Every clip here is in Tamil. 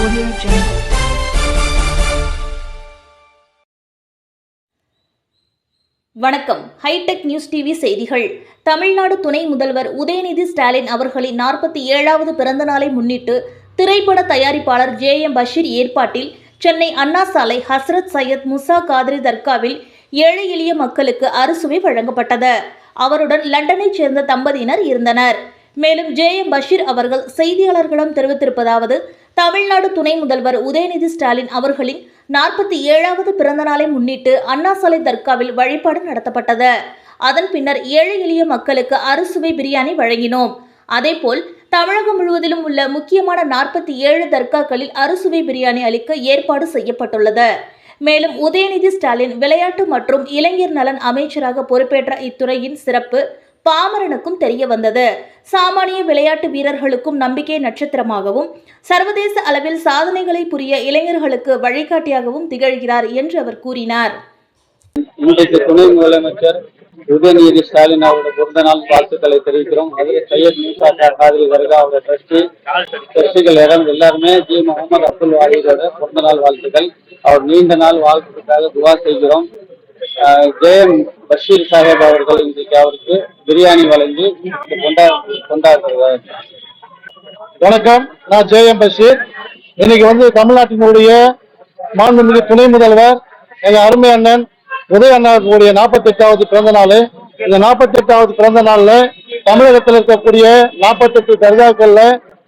Audio Jungle. வணக்கம். ஹைடெக் நியூஸ் டிவி செய்திகள். தமிழ்நாடு துணை முதல்வர் உதயநிதி ஸ்டாலின் அவர்களின் 47வது பிறந்த நாளை முன்னிட்டு திரைப்பட தயாரிப்பாளர் JM பஷீர் ஏற்பாட்டில் சென்னை அண்ணா சாலை ஹஸ்ரத் சையத் முசா காதிரி தர்காவில் ஏழை எளிய மக்களுக்கு அறுசுவை வழங்கப்பட்டது. அவருடன் லண்டனைச் சேர்ந்த தம்பதியினர் இருந்தனர். மேலும் JM பஷீர் அவர்கள் செய்தியாளர்களிடம் தெரிவித்திருப்பதாவது, தமிழ்நாடு துணை முதல்வர் உதயநிதி ஸ்டாலின் அவர்களின் 47வது பிறந்த நாளை முன்னிட்டு அண்ணா சாலை தர்காவில் வழிபாடு நடத்தப்பட்டது. அதன் பின்னர் ஏழை எளிய மக்களுக்கு அறுசுவை பிரியாணி வழங்கினோம். அதேபோல் தமிழகம் முழுவதிலும் உள்ள முக்கியமான 47 தர்காக்களில் அறுசுவை பிரியாணி அளிக்க ஏற்பாடு செய்யப்பட்டுள்ளது. மேலும் உதயநிதி ஸ்டாலின் விளையாட்டு மற்றும் இளைஞர் நலன் அமைச்சராக பொறுப்பேற்ற இத்துறையின் சிறப்பு பாமரனுக்கும் தெரிய வந்தது. சாமானிய விளையாட்டு வீரர்களுக்கும் நம்பிக்கை நட்சத்திரமாகவும் சர்வதேச அளவில் சாதனைகளை புரிய இளைஞர்களுக்கு வழிகாட்டியாகவும் திகழ்கிறார் என்று அவர் கூறினார். இன்றைக்கு துணை முதலமைச்சர் உதயநிதி ஸ்டாலின் அவருடைய பிறந்த நாள் வாழ்த்துக்களை தெரிவிக்கிறோம். அதில் சையத் மூசா காதிரி தர்கா அவருடைய ட்ரஸ்டிகள் எல்லாருமே ஜி முகமது அப்துல் வாஹிதோட பிறந்த நாள் வாழ்த்துக்கள். அவர் நீண்ட நாள் வாழ்த்துக்காக துவா செய்கிறோம். JM பஷீர் சாஹேப் அவர்கள் இன்றைக்கு அவருக்கு பிரியாணி வழங்கி கொண்டாடுகிறார். வணக்கம், நான் JM பஷீர். இன்னைக்கு தமிழ்நாட்டினுடைய மாண்புமிகு துணை முதல்வர் எங்க அருமை அண்ணன் உதய அண்ணாவுடைய 48வது பிறந்த நாள். இந்த 48வது பிறந்த நாள்ல தமிழகத்தில் இருக்கக்கூடிய 48 தர்காக்கள்ல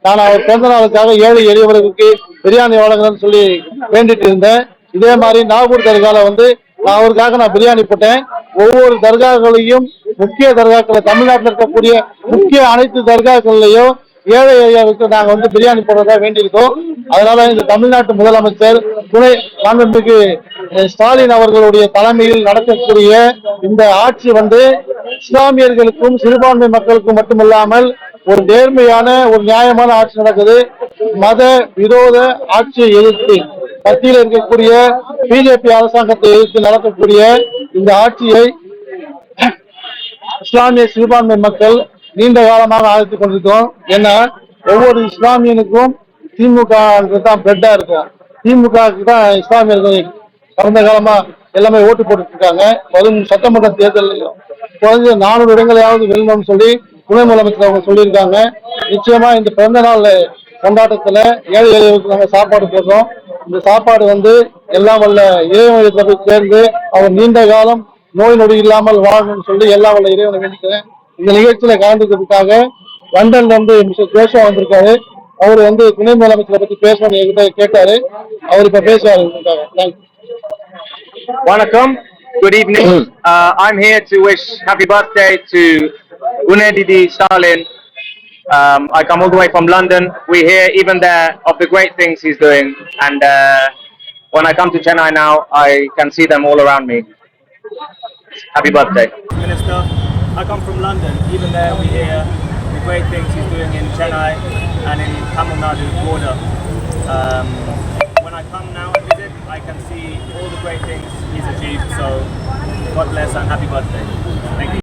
நான் அவர் பிறந்த நாளுக்காக ஏழை எளியவர்களுக்கு பிரியாணி வழங்கணும்னு சொல்லி வேண்டிட்டு இருந்தேன். இதே மாதிரி நாகூர் தர்கால அவருக்காக நான் பிரியாணி போட்டேன். ஒவ்வொரு தர்காக்களையும் முக்கிய தர்காக்களை தமிழ்நாட்டில் இருக்கக்கூடிய முக்கிய அனைத்து தர்காக்கள்லையும் ஏழை ஏரியாவுக்கு நாங்க பிரியாணி போடுறதா வேண்டியிருக்கோம். அதனால இந்த தமிழ்நாட்டு முதலமைச்சர் துணை மாண்புமிகு ஸ்டாலின் அவர்களுடைய தலைமையில் நடக்கக்கூடிய இந்த ஆட்சி இஸ்லாமியர்களுக்கும் சிறுபான்மை மக்களுக்கும் மட்டுமில்லாமல் ஒரு நேர்மையான ஒரு நியாயமான ஆட்சி நடக்குது. மத விரோத ஆட்சியை எதிர்த்து மத்தியில் இருக்கக்கூடிய பிஜேபி அரசாங்கத்தை எதிர்த்து நடக்கக்கூடிய இந்த ஆட்சியை இஸ்லாமிய சிறுபான்மை மக்கள் நீண்ட காலமாக ஆதரித்துக் கொண்டிருக்கோம். ஏன்னா ஒவ்வொரு இஸ்லாமியனுக்கும் திமுக தான் பிளட்டா இருக்கும். திமுக தான் இஸ்லாமியர்கள் கடந்த காலமா எல்லாமே ஓட்டு போட்டு இருக்காங்க. வரும் சட்டமன்ற தேர்தலையும் குறைஞ்ச 400 இடங்களையாவது வெல்லணும்னு சொல்லி துணை முதலமைச்சர் அவங்க சொல்லியிருக்காங்க. நிச்சயமா இந்த பிறந்த நாள் கொண்டாட்டத்துல ஏழை எளியவர்களுக்கு நாங்கள் சாப்பாடு போடுறோம். இந்த சாப்பாடு எல்லாம் வல்ல இறைவனத்தை போய் சேர்ந்து அவர் நீண்ட காலம் நோய் நொடி இல்லாமல் வாழணும்னு சொல்லி எல்லாம் வல்ல இறைவனை வேண்டிக்கிறேன். இந்த நிகழ்ச்சியில கலந்துக்கிறதுக்காக லண்டன்ல மிஸ்டர் ஜோஷா வந்திருக்காரு. அவரு துணை முதலமைச்சரை பத்தி பேசணும்னு என்கிட்ட கேட்டாரு. அவர் இப்ப பேசுவாரு. Vanakkam, good evening. I'm here to wish happy birthday to Unedidi Stalin. I come all the way from London. We hear even there of the great things he's doing, and when I come to Chennai now, I can see them all around me. Happy birthday. Minister, I come from London. Even there we hear the great things he's doing in Chennai and in Tamil Nadu border. When I come now and visit, I can see all the great things he's achieved. So God bless and happy birthday. Thank you.